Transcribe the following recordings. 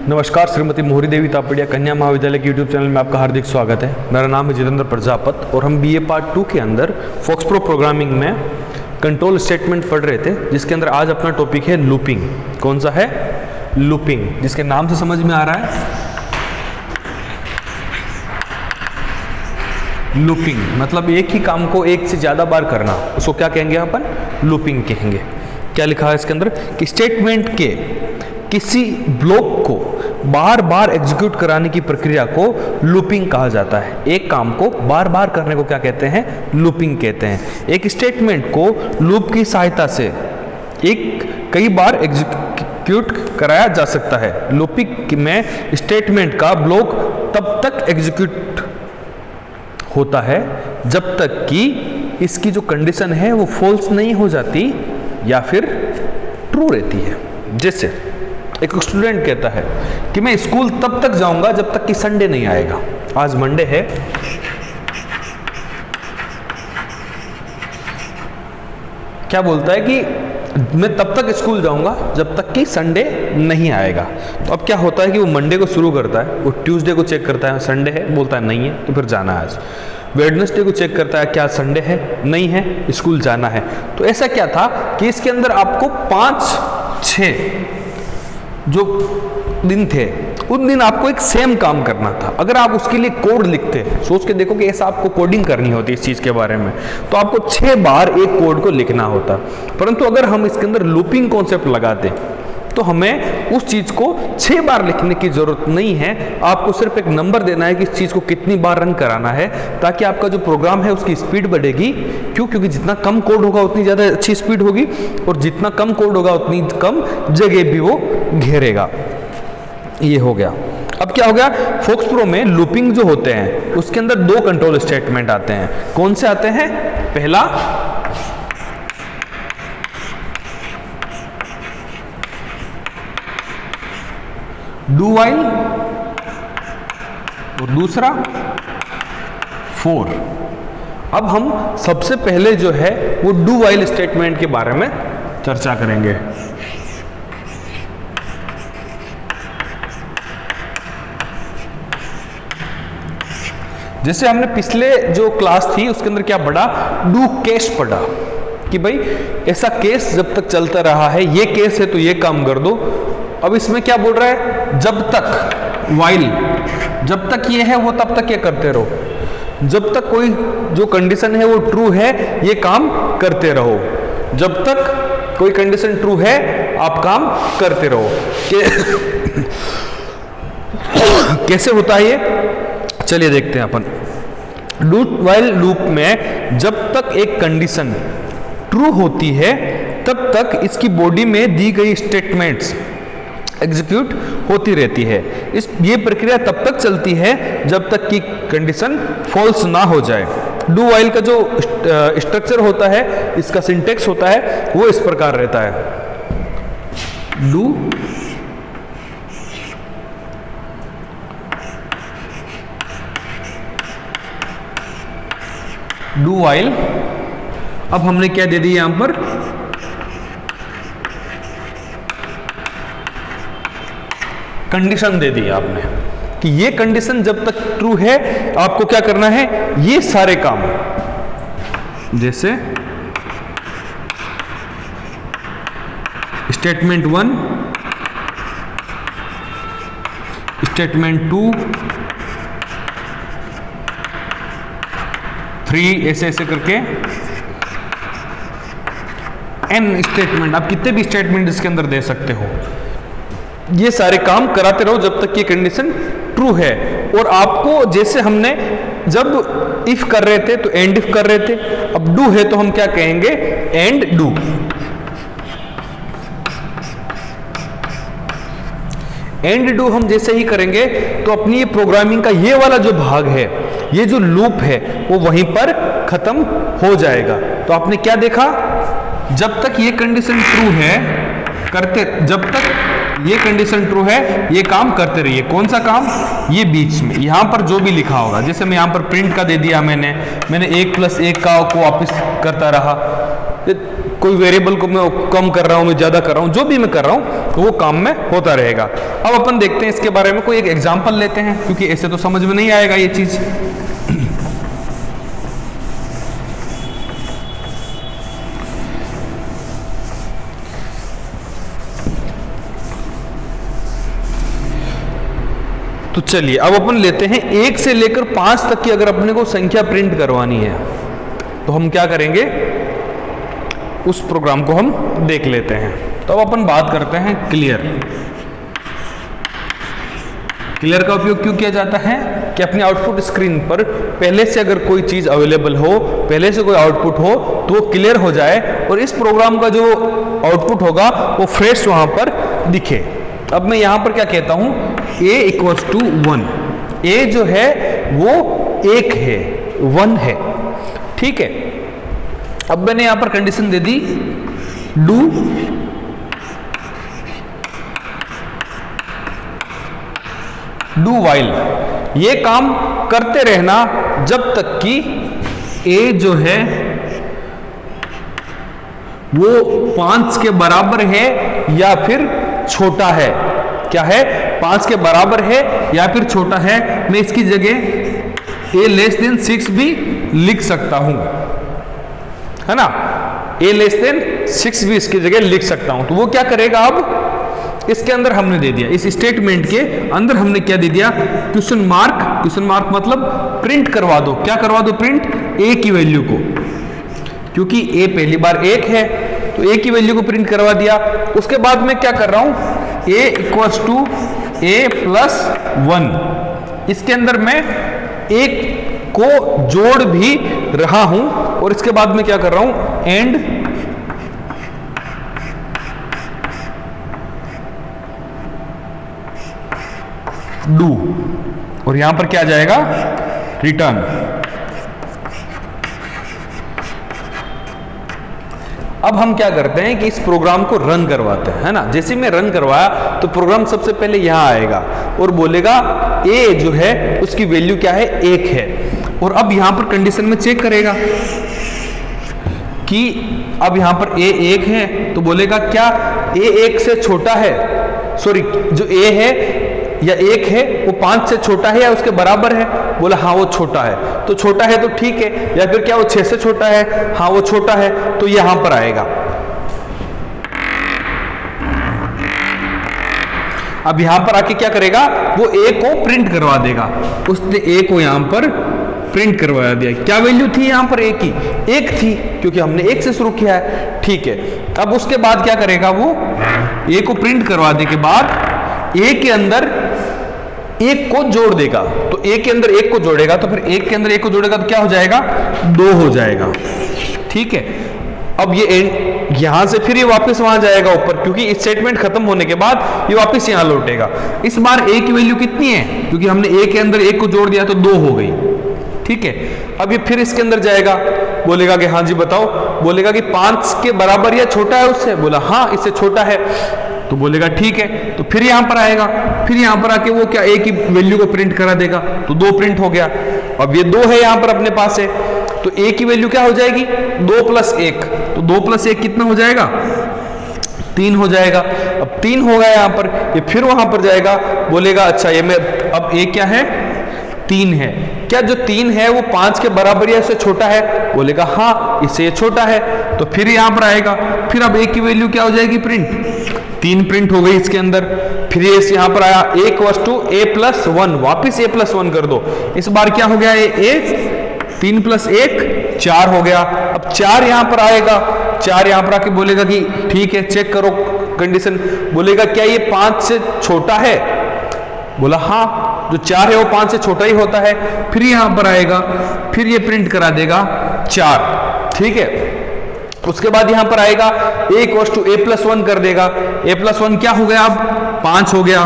नमस्कार, श्रीमती मोहरी देवी तापड़िया कन्या महाविद्यालय के यूट्यूब चैनल में आपका हार्दिक स्वागत है। मेरा नाम है जितेंद्र प्रजापत और हम बीए पार्ट 2 के अंदर फोक्स प्रो प्रोग्रामिंग में कंट्रोल स्टेटमेंट पढ़ रहे थे, जिसके अंदर आज अपना टॉपिक है लूपिंग। कौन सा है? लूपिंग, जिसके नाम से समझ में आ रहा है। लूपिंग मतलब एक ही काम को एक से ज़्यादा बार करना, उसको क्या कहेंगे? अपन लूपिंग कहेंगे। क्या लिखा है इसके अंदर कि स्टेटमेंट के किसी ब्लॉक को बार बार एग्जीक्यूट कराने की प्रक्रिया को लूपिंग कहा जाता है। एक काम को बार बार करने को क्या कहते हैं? लूपिंग कहते हैं। एक स्टेटमेंट को लूप की सहायता से कई बार एग्जीक्यूट कराया जा सकता है। लूपिंग में स्टेटमेंट का ब्लॉक तब तक एग्जीक्यूट होता है जब तक कि इसकी जो कंडीशन है वो फॉल्स नहीं हो जाती या फिर ट्रू रहती है। जैसे एक स्टूडेंट कहता है कि मैं स्कूल तब तक जाऊंगा जब तक कि संडे नहीं आएगा। आज मंडे है, क्या बोलता है कि मैं तब तक स्कूल जाऊंगा जब तक कि संडे नहीं आएगा। तो अब क्या होता है कि वो मंडे को शुरू करता है, वो ट्यूसडे को चेक करता है संडे है, बोलता है नहीं है, तो फिर जाना है आज। वेडनेसडे को चेक करता है, क्या संडे है? नहीं है, स्कूल जाना है। तो ऐसा क्या था कि इसके अंदर आपको 5-6 जो दिन थे उन दिन आपको एक सेम काम करना था। अगर आप उसके लिए कोड लिखते, सोच के देखो कि ऐसा आपको कोडिंग करनी होती है इस चीज के बारे में, तो आपको 6 बार एक कोड को लिखना होता। परंतु अगर हम इसके अंदर लूपिंग कॉन्सेप्ट लगाते तो हमें उस चीज को 6 बार लिखने की जरूरत नहीं है। आपको सिर्फ एक नंबर देना है कि इस चीज को कितनी बार रन कराना है, ताकि आपका जो प्रोग्राम है उसकी स्पीड बढ़ेगी। क्यों? क्योंकि जितना कम कोड होगा उतनी ज्यादा अच्छी स्पीड होगी, और जितना कम कोड होगा उतनी कम जगह भी वो घेरेगा। ये हो गया। अब क्या हो गया? फोक्स प्रो में लूपिंग जो होते हैं उसके अंदर 2 कंट्रोल स्टेटमेंट आते हैं। कौन से आते हैं? पहला डू वाइल और दूसरा फॉर। अब हम सबसे पहले जो है वो डू वाइल स्टेटमेंट के बारे में चर्चा करेंगे। जैसे हमने पिछले जो क्लास थी उसके अंदर क्या पढ़ा? डू केस पढ़ा कि भाई ऐसा केस जब तक चलता रहा है, ये केस है तो ये काम कर दो। अब इसमें क्या बोल रहा है? जब तक, वाइल, जब तक ये है वो तब तक ये करते रहो। जब तक कोई जो कंडीशन है वो ट्रू है, ये काम करते रहो। जब तक कोई कंडीशन ट्रू है आप काम करते रहो। कैसे होता है ये? चलिए देखते हैं अपन। डू वाइल लूप में जब तक एक कंडीशन ट्रू होती है तब तक इसकी बॉडी में दी गई स्टेटमेंट्स एग्जीक्यूट होती रहती है। ये प्रक्रिया तब तक चलती है जब तक कि कंडीशन फॉल्स ना हो जाए। डू वाइल का जो स्ट्रक्चर होता है, इसका सिंटेक्स होता है, वो इस प्रकार रहता है। Do while. अब हमने क्या दे दी यहां पर? कंडीशन दे दी आपने कि ये कंडीशन जब तक ट्रू है आपको क्या करना है? ये सारे काम, जैसे स्टेटमेंट 1, स्टेटमेंट 2, 3, ऐसे ऐसे करके n स्टेटमेंट, आप कितने भी स्टेटमेंट इसके अंदर दे सकते हो। ये सारे काम कराते रहो जब तक ये कंडीशन ट्रू है। और आपको जैसे हमने जब इफ कर रहे थे तो एंड इफ कर रहे थे, अब डू है तो हम क्या कहेंगे? And do. एंड डू हम जैसे ही करेंगे तो अपनी ये प्रोग्रामिंग का ये वाला जो भाग है, ये जो लूप है, वो वहीं पर खत्म हो जाएगा। तो आपने क्या देखा? जब तक ये कंडीशन ट्रू है करते, जब तक ये कंडीशन ट्रू है ये काम करते रहिए। कौन सा काम? ये बीच में यहां पर जो भी लिखा होगा, जैसे मैं यहां पर प्रिंट का दे दिया, मैंने 1 + 1 का को वापस करता रहा। कोई वेरिएबल को मैं कम कर रहा हूं, मैं ज्यादा कर रहा हूं, जो भी मैं कर रहा हूं तो वो काम में होता रहेगा। अब अपन देखते हैं इसके बारे में, कोई एक एग्जांपल लेते हैं, क्योंकि ऐसे तो समझ में नहीं आएगा ये चीज। तो चलिए अब अपन लेते हैं 1 से लेकर 5 तक की अगर अपने को संख्या प्रिंट करवानी है तो हम क्या करेंगे, उस प्रोग्राम को हम देख लेते हैं। तो अब अपन बात करते हैं क्लियर। क्लियर का उपयोग क्यों किया जाता है कि अपनी आउटपुट स्क्रीन पर पहले से अगर कोई चीज अवेलेबल हो, पहले से कोई आउटपुट हो तो वो क्लियर हो जाए और इस प्रोग्राम का जो आउटपुट होगा वो फ्रेश वहां पर दिखे। अब मैं यहां पर क्या कहता हूं, a = 1। a जो है वो 1 है, 1 है, ठीक है। अब मैंने यहां पर condition they the do while, ये काम करते रहना जब तक कि a जो है वो 5 के बराबर है या फिर छोटा है। क्या है, 5 के बराबर है या फिर छोटा है। मैं इसकी जगह a <6 भी लिख सकता हूं, है ना, a<6 भी इसकी जगह लिख सकता हूं। तो वो क्या करेगा, अब इसके अंदर हमने दे दिया, इस स्टेटमेंट के अंदर हमने क्या दे दिया, क्वेश्चन मार्क मतलब प्रिंट करवा दो। क्या करवा दो, प्रिंट a की वैल्यू को, क्योंकि a पहली बार 1 है तो a की वैल्यू को प्रिंट करवा दिया। उसके बाद मैं क्या कर रहा हूं, a = a+1, इसके अंदर मैं 1 को जोड़ भी रहा हूं और इसके बाद मैं क्या कर रहा हूं, एंड डू, और यहां पर क्या आ जाएगा, रिटर्न। अब हम क्या करते हैं कि इस प्रोग्राम को रन करवाते हैं, है ना। जैसे मैं रन करवाया तो प्रोग्राम सबसे पहले यहां आएगा और बोलेगा a जो है उसकी वैल्यू क्या है, 1 है। और अब यहां पर कंडीशन में चेक करेगा कि अब यहां पर a 1 है तो बोलेगा क्या a 1 से छोटा है, सॉरी जो a है या 1 है वो 5 से छोटा है या उसके बराबर है। बोला हाँ वो छोटा है, तो छोटा है तो ठीक है। या फिर क्या वो 6 से छोटा है, हाँ वो छोटा है, तो यहां पर आएगा। अब यहां पर आके क्या करेगा, वो a को प्रिंट करवा देगा। उसने a को यहां पर प्रिंट करवा दिया। क्या वैल्यू थी यहां पर a की, 1 थी, क्योंकि हमने 1 से शुरू किया है, ठीक है। अब उसके बाद क्या करेगा, वो a को प्रिंट करवाने के बाद a के अंदर 1 को जोड़ देगा। तो a के अंदर 1 को जोड़ेगा तो फिर 1 के अंदर 1 को जोड़ेगा तो क्या हो जाएगा, 2 हो जाएगा, ठीक है। अब ये एंड यहां से फिर ये वापस वहां जाएगा ऊपर, क्योंकि इस स्टेटमेंट खत्म होने के बाद ये वापस यहां लौटेगा। इस बार a की वैल्यू कितनी है, क्योंकि हमने a के अंदर 1 को जोड़ दिया तो 2 हो गई, ठीक है। अब ये फिर इसके अंदर जाएगा, बोलेगा कि हाँ जी बताओ, बोलेगा कि 5 के बराबर या छोटा है उससे, बोला हाँ इससे छोटा है, तो बोलेगा ठीक है। तो फिर यहां पर आएगा, फिर यहां पर आके वो क्या a की वैल्यू को प्रिंट करा देगा, तो 2 प्रिंट हो गया। अब ये 2 है यहां पर अपने पास है, तो a की वैल्यू क्या हो जाएगी, 2 + 1, तो 2 + 1 कितना हो जाएगा, 3 हो जाएगा। अब 3 हो गया यहां पर, ये फिर वहां पर जाएगा, बोलेगा अच्छा ये मैं अब a क्या है, 3 है। क्या जो 3 है वो 5 के बराबर या इससे छोटा है, बोलेगा हाँ इससे छोटा है, तो फिर यहां पर आएगा। फिर अब a की वैल्यू क्या हो जाएगी, प्रिंट, 3 प्रिंट हो गई इसके अंदर। फिर ये यहां पर आया a = a+1, वापिस a+1 कर दो। इस बार क्या हो गया, a 3 + 1 4 हो गया। अब 4 यहां पर आएगा, 4 यहां पर आके बोलेगा कि ठीक है चेक करो कंडीशन, बोलेगा क्या ये 5 से छोटा है, बोला हाँ जो 4 है वो 5 से छोटा ही होता है। फिर यहां पर आएगा, फिर ये प्रिंट करा देगा 4, ठीक है। उसके बाद यहां पर आएगा a = a+1 कर देगा, a+1 क्या हो गया, अब 5 हो गया,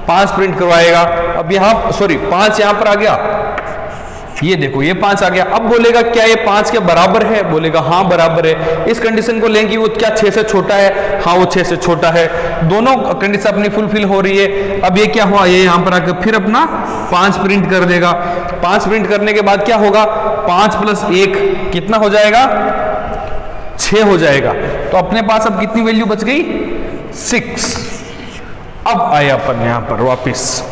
5 प्रिंट करवाएगा। अब यहां सॉरी 5 यहां पर आ गया, ये देखो ये 5 आ गया। अब बोलेगा क्या ये 5 के बराबर है, बोलेगा हाँ बराबर है। इस कंडीशन को लेंगे वो क्या 6 से छोटा है, हाँ वो 6 से छोटा है। दोनों कंडीशन अपनी फुलफिल हो रही है। अब ये क्या हुआ, ये यहां पर आकर फिर अपना 5 प्रिंट कर देगा। 5 प्रिंट करने के बाद क्या होगा, 5 + 1 कितना हो जाएगा, 6 हो जाएगा। तो अपने पास अब कितनी वैल्यू बच गई? 6। अब आए अपन यहां पर वापस,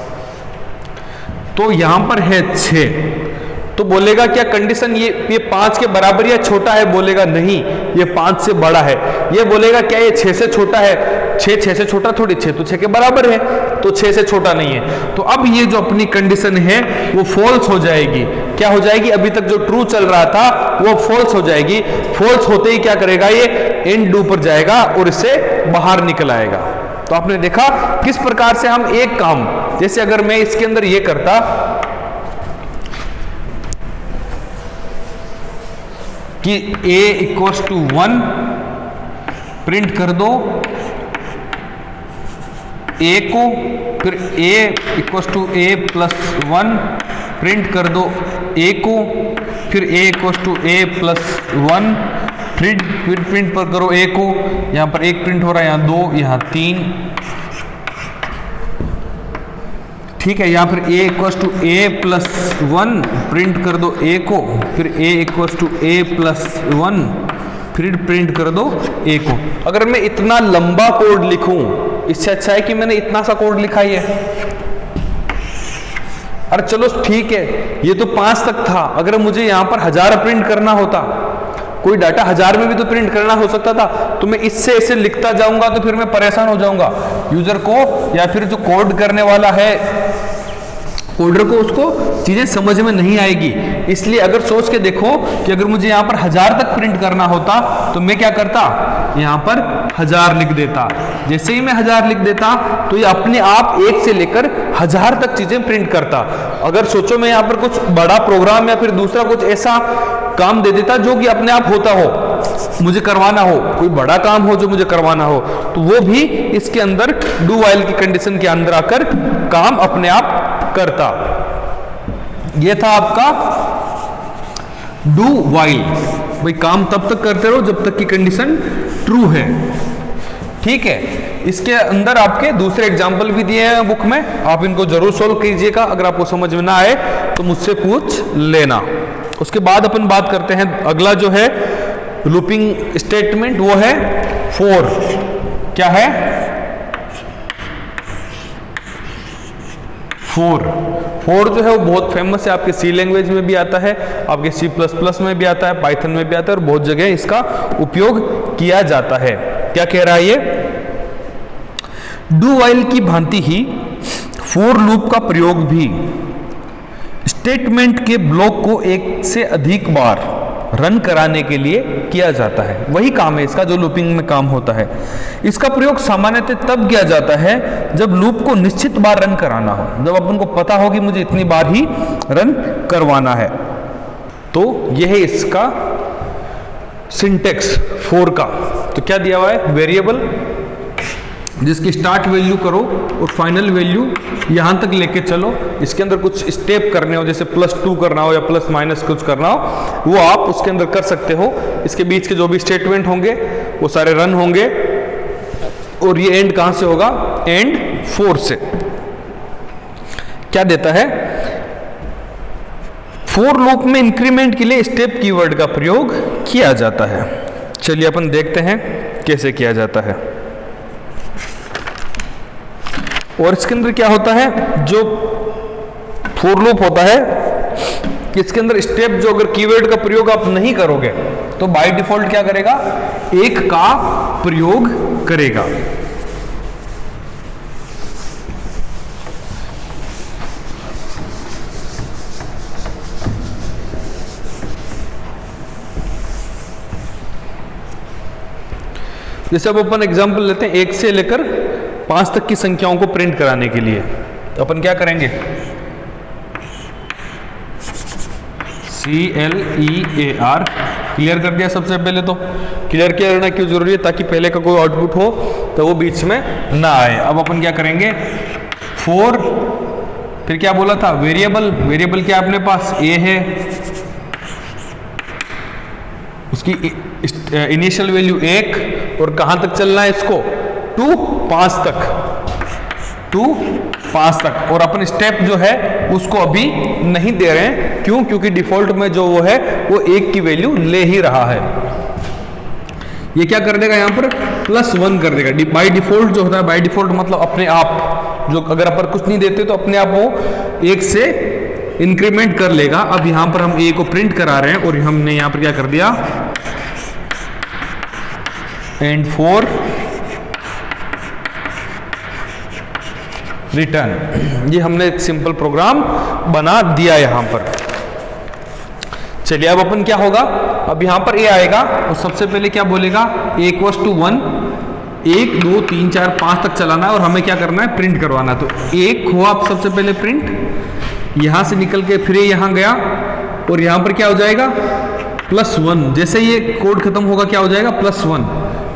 तो यहां पर है 6, तो बोलेगा क्या कंडीशन ये 5 के बराबर या छोटा है? बोलेगा नहीं, ये 5 से बड़ा है। ये बोलेगा क्या ये 6 से छोटा है? 6 से छोटा थोड़ी, 6 तो 6 के बराबर है, तो 6 से छोटा नहीं है। तो अब ये जो अपनी कंडीशन है वो फॉल्स हो जाएगी। क्या हो जाएगी? अभी तक जो ट्रू चल रहा था वो फॉल्स हो जाएगी। फॉल्स होते ही क्या करेगा? ये एंड डू पर जाएगा और इससे बाहर निकल आएगा। तो आपने देखा किस प्रकार से हम एक काम, जैसे अगर मैं इसके अंदर ये करता कि a इक्वल्स टू 1 प्रिंट कर दो a को, फिर a equals to a plus 1 print कर दो a को, फिर a equals to a plus 1 फिर प्रिंट पर करो a को। यहां पर 1 प्रिंट हो रहा है, यहां 2, यहां 3, ठीक है। यहां पर a equals to a plus 1 print कर दो a को, फिर a equals to a plus 1 फिर प्रिंट कर दो a को। अगर मैं इतना लंबा कोड लिखूं, इससे अच्छा है कि मैंने इतना सा कोड लिखा ही है। अरे चलो ठीक है, ये तो 5 तक था। अगर मुझे यहां पर 1000 प्रिंट करना होता, कोई डाटा 1000 में भी तो प्रिंट करना हो सकता था, तो मैं इससे ऐसे लिखता जाऊंगा तो फिर मैं परेशान हो जाऊंगा। यूजर को या फिर जो कोड करने वाला है, कोडर को, उसको चीजें समझ में नहीं आएगी। इसलिए अगर सोच के देखो कि अगर मुझे यहां पर 1000 तक प्रिंट करना होता तो मैं क्या करता? यहां पर 1000 लिख देता। जैसे ही मैं 1000 लिख देता तो ये अपने आप 1 से लेकर 1000 तक चीजें प्रिंट करता। अगर सोचो मैं यहां पर कुछ बड़ा प्रोग्राम या फिर दूसरा कुछ ऐसा काम दे देता जो कि अपने आप होता हो, मुझे करवाना हो, कोई बड़ा काम हो जो मुझे करवाना हो, तो वो भी इसके अंदर डू व्हाइल की कंडीशन के अंदर आकर काम अपने आप करता। ये था आपका डू व्हाइल। भाई काम तब तक करते रहो जब तक की कंडीशन ट्रू है, ठीक है। इसके अंदर आपके दूसरे एग्जाम्पल भी दिए हैं बुक में, आप इनको जरूर सोल्व कीजिएगा। अगर आपको समझ में ना आए तो मुझसे पूछ लेना। उसके बाद अपन बात करते हैं, अगला जो है लूपिंग स्टेटमेंट, वो है फॉर। क्या है? फॉर जो है वो बहुत फेमस है, आपके सी लैंग्वेज में भी आता है, आपके C++ में भी आता है, पाइथन में भी आता है, और बहुत जगह इसका उपयोग किया जाता है। क्या कह रहा है ये? डू व्हाइल की भांति ही फॉर लूप का प्रयोग भी स्टेटमेंट के ब्लॉक को एक से अधिक बार रन कराने के लिए किया जाता है। वही काम है इसका जो लूपिंग में काम होता है। इसका प्रयोग सामान्यतः तब किया जाता है जब लूप को निश्चित बार रन कराना हो, जब अपन को पता हो कि मुझे इतनी बार ही रन करवाना है। तो यह है इसका सिंटेक्स फॉर का। तो क्या दिया हुआ है? वेरिएबल जिसकी स्टार्ट वैल्यू करो और फाइनल वैल्यू यहां तक लेके चलो। इसके अंदर कुछ स्टेप करने हो, जैसे +2 करना हो या प्लस माइनस कुछ करना हो, वो आप उसके अंदर कर सकते हो। इसके बीच के जो भी स्टेटमेंट होंगे वो सारे रन होंगे। और ये एंड कहां से होगा? एंड 4 से। क्या देता है? फॉर लूप में इंक्रीमेंट के लिए स्टेप कीवर्ड का प्रयोग किया जाता है। चलिए अपन देखते हैं कैसे किया जाता है। और इसके अंदर क्या होता है, जो फॉर लूप होता है इसके अंदर स्टेप जो अगर कीवर्ड का प्रयोग आप नहीं करोगे तो बाय डिफॉल्ट क्या करेगा? 1 का प्रयोग करेगा। जैसे अब अपन एग्जांपल लेते हैं 1 से लेकर 5 तक की संख्याओं को प्रिंट कराने के लिए, तो अपन क्या करेंगे? CLEAR क्लियर कर दिया। सबसे पहले तो क्लियर किया रहना क्यों जरूरी है? ताकि पहले का कोई आउटपुट हो तो वो बीच में ना आए। अब अपन क्या करेंगे? फॉर, फिर क्या बोला था? वेरिएबल। वेरिएबल क्या अपने पास? A है, उसकी इनिशियल वैल्यू 1 और कहां तक चलना है इसको? टू 5 तक। और अपन स्टेप जो है उसको अभी नहीं दे रहे हैं। क्यों? क्योंकि डिफॉल्ट में जो वो है वो 1 की वैल्यू ले ही रहा है। ये क्या कर देगा यहाँ पर +1 कर देगा। बाय डिफॉल्ट जो होता है, बाय डिफॉल्ट मतलब अपने आप, जो अगर अपन कुछ नहीं देते तो अपने आप वो 1 से इंक्रीमेंट कर लेगा। अब यहाँ पर हम a को प्रिंट करा रहे हैं और हमने यहाँ पर क्या कर दिया, एंड 4 रिटर्न। ये हमने एक सिंपल प्रोग्राम बना दिया यहाँ पर। चलिए अब अपन क्या होगा, अब यहाँ पर a आएगा और सबसे पहले क्या बोलेगा, a = 1, 1 2 3 4 5 तक चलाना है और हमें क्या करना है, प्रिंट करवाना है। तो 1 हुआ अब सबसे पहले प्रिंट, यहां से निकल के फिर यहाँ गया और यहाँ पर क्या हो जाएगा +1। जैसे ये कोड खत्म होगा क्या हो जाएगा +1।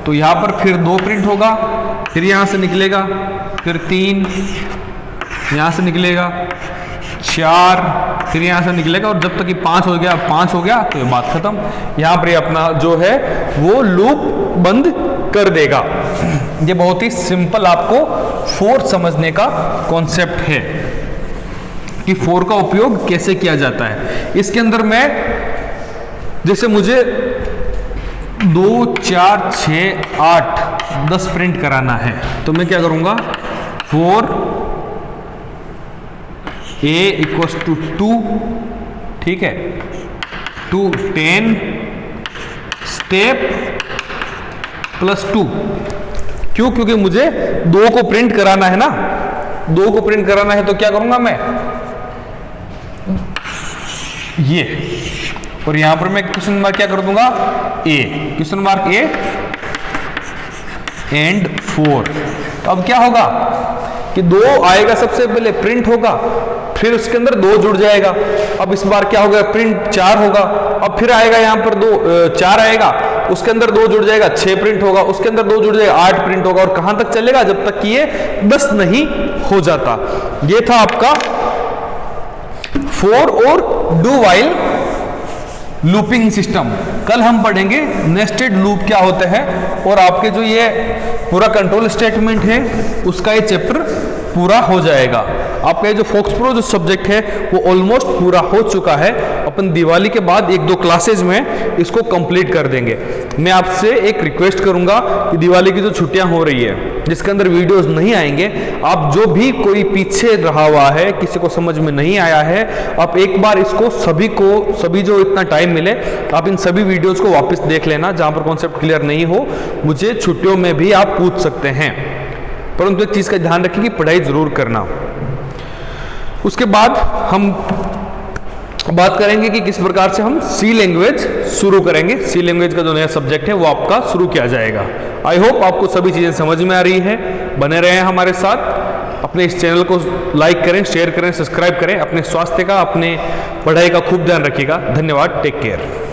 तो यहाँ पर फिर 2 प्रिंट होगा, फिर यहाँ से निकलेगा, फिर 3 यहाँ से निकलेगा, 4 फिर यहाँ से निकलेगा और जब तक कि 5 हो गया तो ये बात खत्म। यहाँ पर ये अपना जो है वो लूप बंद कर देगा। ये बहुत ही सिंपल आपको फोर समझने का कॉन्सेप्ट है कि फोर का उपयोग कैसे किया जाता है। इसके अंदर मैं जैसे मुझे 2 4 6 8 10 प्रिंट कराना है तो मैं क्या करूंगा, 4 a = 2, ठीक है, 2 10 स्टेप +2। क्यों? क्योंकि मुझे 2 को प्रिंट कराना है ना, 2 को प्रिंट कराना है तो क्या करूंगा मैं, ये, और यहां पर मैं क्वेश्चन मार्क क्या कर दूंगा, a, question mark a and 4। तो अब क्या होगा कि 2 आएगा, सबसे पहले प्रिंट होगा, फिर उसके अंदर 2 जुड़ जाएगा। अब इस बार क्या होगा, प्रिंट 4 होगा, अब फिर आएगा यहाँ पर 4 आएगा, उसके अंदर 2 जुड़ जाएगा, 6 प्रिंट होगा, उसके अंदर 2 जुड़ जाएगा, 8 प्रिंट होगा, और कहां तक चलेगा, जब तक कि ये 10 नहीं हो जाता। ये था आपका फोर और डू वाइल लूपिंग सिस्टम। कल हम पढ़ेंगे नेस्टेड लूप क्या होते हैं, और आपके जो ये पूरा कंट्रोल स्टेटमेंट है उसका ये चैप्टर पूरा हो जाएगा। आपका ये जो फोक्सप्रो जो सब्जेक्ट है वो ऑलमोस्ट पूरा हो चुका है। अपन दिवाली के बाद 1-2 क्लासेज में इसको कंप्लीट कर देंगे। मैं आपसे एक रिक्वेस्ट करूंगा कि दिवाली की जो छुट्टियां हो रही है जिसके अंदर वीडियोस नहीं आएंगे, आप जो भी कोई पीछे रहा हुआ है, किसी को समझ में नहीं आया है, आप एक बार इसको सभी जो इतना टाइम मिले आप इन सभी वीडियोस को वापस देख लेना। जहां पर कॉन्सेप्ट क्लियर नहीं हो मुझे छुट्टियों में भी आप पूछ सकते हैं, परंतु एक चीज का ध्यान रखिए कि पढ़ाई जरूर करना। उसके बाद हम बात करेंगे कि किस प्रकार से हम सी लैंग्वेज शुरू करेंगे। सी लैंग्वेज का जो नया सब्जेक्ट है वो आपका शुरू किया जाएगा। आई होप आपको सभी चीजें समझ में आ रही है। बने रहें हमारे साथ, अपने इस चैनल को लाइक करें, शेयर करें, सब्सक्राइब करें। अपने स्वास्थ्य का, अपने पढ़ाई का खूब ध्यान रखिएगा। धन्यवाद, टेक केयर।